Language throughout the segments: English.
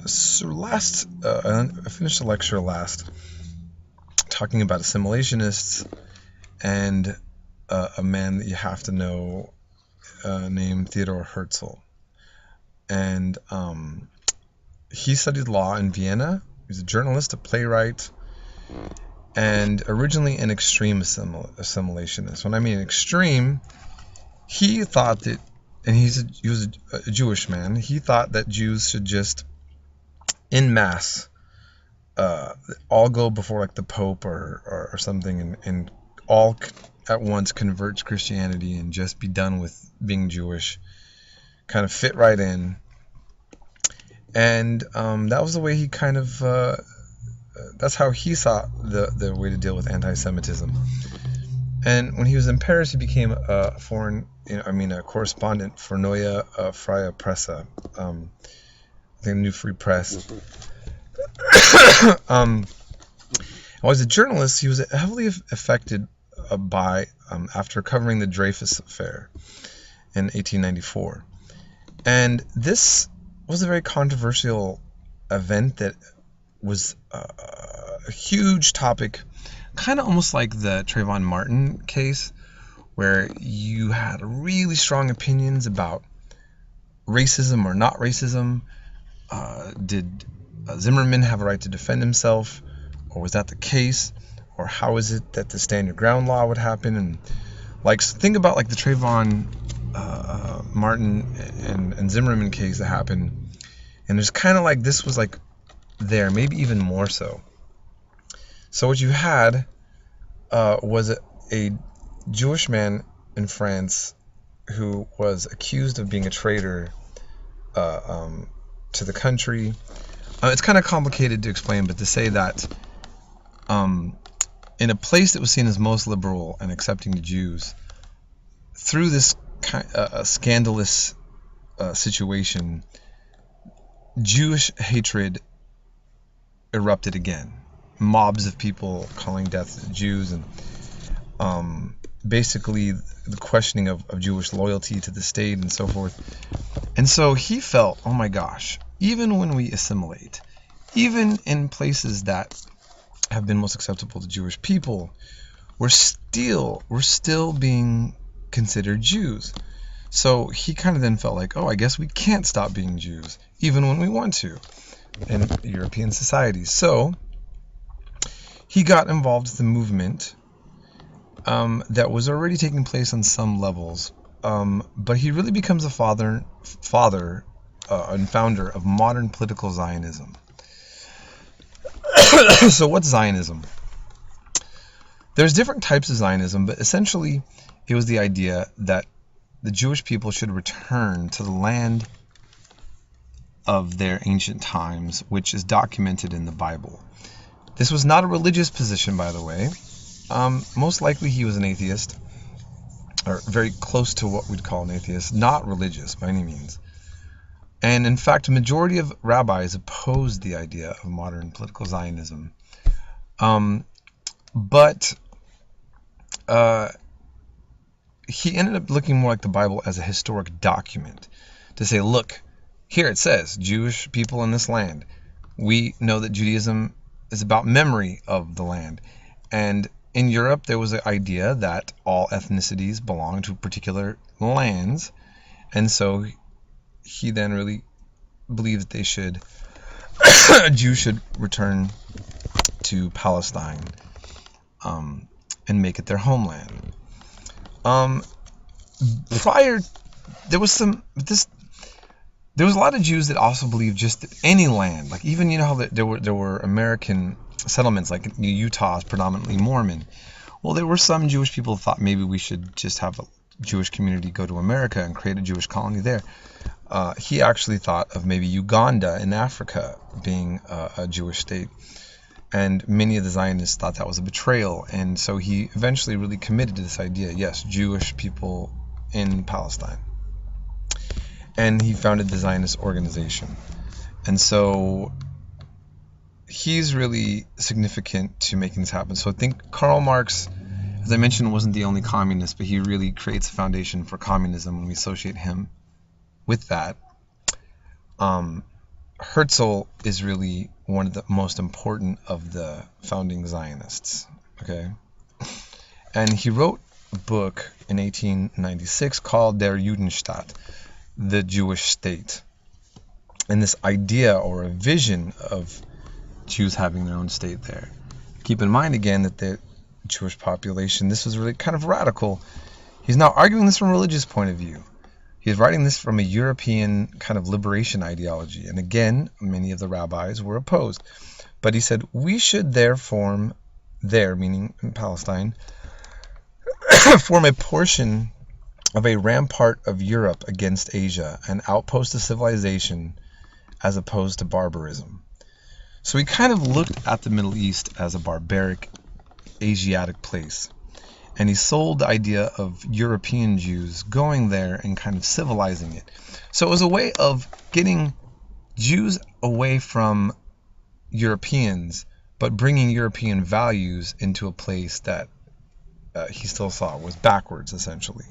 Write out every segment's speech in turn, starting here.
I finished the lecture last talking about assimilationists and a man that you have to know named Theodor Herzl. And he studied law in Vienna. He was a journalist, a playwright, and originally an extreme assimilationist. When I mean extreme, he thought that, and he was a Jewish man, he thought that Jews should just, en masse, all go before like the Pope or something, and all at once convert to Christianity and just be done with being Jewish, kind of fit right in. And that was the way he kind of, that's how he saw the way to deal with anti-Semitism. And when he was in Paris, he became a correspondent for Neue Freie Presse, I think New Free Press. As a journalist, he was heavily affected by, after covering the Dreyfus Affair in 1894. And this was a very controversial event that was a huge topic, kind of almost like the Trayvon Martin case, where you had really strong opinions about racism or not racism. Did Zimmerman have a right to defend himself, or was that the case? Or how is it that the stand your ground law would happen? And like, think about like the Trayvon Martin and Zimmerman case that happened, and there's kind of like, this was like there, maybe even more so. So what you had was a Jewish man in France who was accused of being a traitor to the country. It's kind of complicated to explain, but to say that in a place that was seen as most liberal and accepting to Jews, through this scandalous situation, Jewish hatred erupted again. Mobs of people calling death to Jews, and basically the questioning of Jewish loyalty to the state and so forth. And so he felt, oh my gosh, even when we assimilate, even in places that have been most acceptable to Jewish people, we're still being considered Jews. So he kind of then felt like, oh, I guess we can't stop being Jews, even when we want to, in European societies. So he got involved with the movement that was already taking place on some levels, but he really becomes a father and founder of modern political Zionism. So what's Zionism? There's different types of Zionism, but essentially it was the idea that the Jewish people should return to the land of their ancient times, which is documented in the Bible. This was not a religious position, by the way. Most likely he was an atheist, or very close to what we'd call an atheist, not religious by any means. And in fact, a majority of rabbis opposed the idea of modern political Zionism. But he ended up looking more like the Bible as a historic document, to say, look, here it says, Jewish people in this land. We know that Judaism is about memory of the land. And in Europe, there was an idea that all ethnicities belong to particular lands. And so he then really believed that they should, Jews should return to Palestine and make it their homeland. There was a lot of Jews that also believed just that any land, like even, how there were American settlements, like Utah is predominantly Mormon. Well, there were some Jewish people who thought maybe we should just have a Jewish community go to America and create a Jewish colony there. He actually thought of maybe Uganda in Africa being a Jewish state. And many of the Zionists thought that was a betrayal. And so he eventually really committed to this idea, yes, Jewish people in Palestine. And he founded the Zionist organization. And so he's really significant to making this happen. So I think Karl Marx, as I mentioned, wasn't the only communist, but he really creates a foundation for communism when we associate him with that. Herzl is really one of the most important of the founding Zionists. Okay, and he wrote a book in 1896 called Der Judenstaat, the Jewish state. And this idea or a vision of Jews having their own state there. Keep in mind again that the Jewish population, this was really kind of radical. He's not arguing this from a religious point of view. He's writing this from a European kind of liberation ideology. And again, many of the rabbis were opposed. But he said, we should meaning in Palestine, form a portion of a rampart of Europe against Asia, an outpost of civilization as opposed to barbarism. So he kind of looked at the Middle East as a barbaric Asiatic place. And he sold the idea of European Jews going there and kind of civilizing it. So it was a way of getting Jews away from Europeans, but bringing European values into a place that he still saw was backwards, essentially.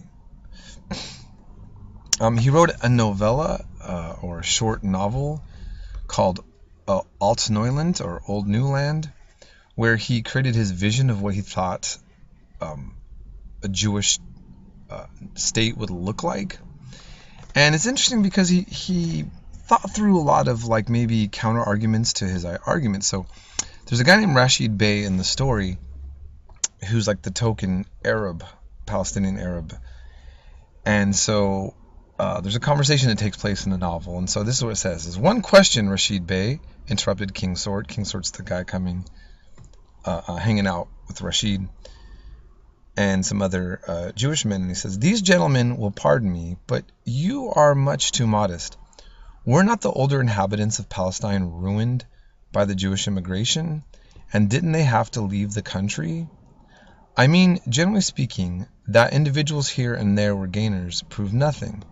He wrote a novella or a short novel called Alt Neuland, or Old New Land, where he created his vision of what he thought a Jewish state would look like. And it's interesting because he thought through a lot of like maybe counter arguments to his arguments. So there's a guy named Rashid Bey in the story who's like the token Arab, Palestinian Arab. And so there's a conversation that takes place in the novel. And so this is what it says. Is one question, Rashid Bey interrupted King Sword. King Sword's the guy coming, hanging out with Rashid and some other Jewish men. And he says, these gentlemen will pardon me, but you are much too modest. Were not the older inhabitants of Palestine ruined by the Jewish immigration? And didn't they have to leave the country? I mean, generally speaking, that individuals here and there were gainers proved nothing.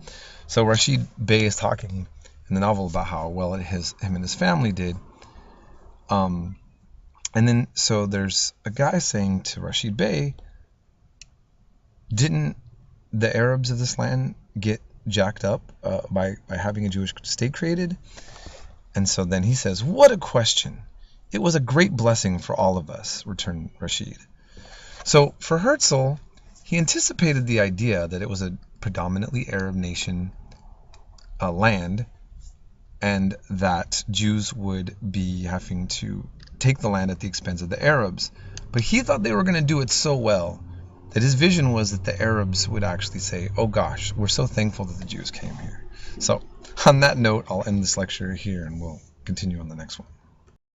So Rashid Bey is talking in the novel about how well him and his family did. And then so there's a guy saying to Rashid Bey, didn't the Arabs of this land get jacked up by having a Jewish state created? And so then he says, what a question. It was a great blessing for all of us, returned Rashid. So for Herzl, he anticipated the idea that it was a predominantly Arab nation land, and that Jews would be having to take the land at the expense of the Arabs. But he thought they were going to do it so well that his vision was that the Arabs would actually say, oh gosh, we're so thankful that the Jews came here. So on that note, I'll end this lecture here and we'll continue on the next one.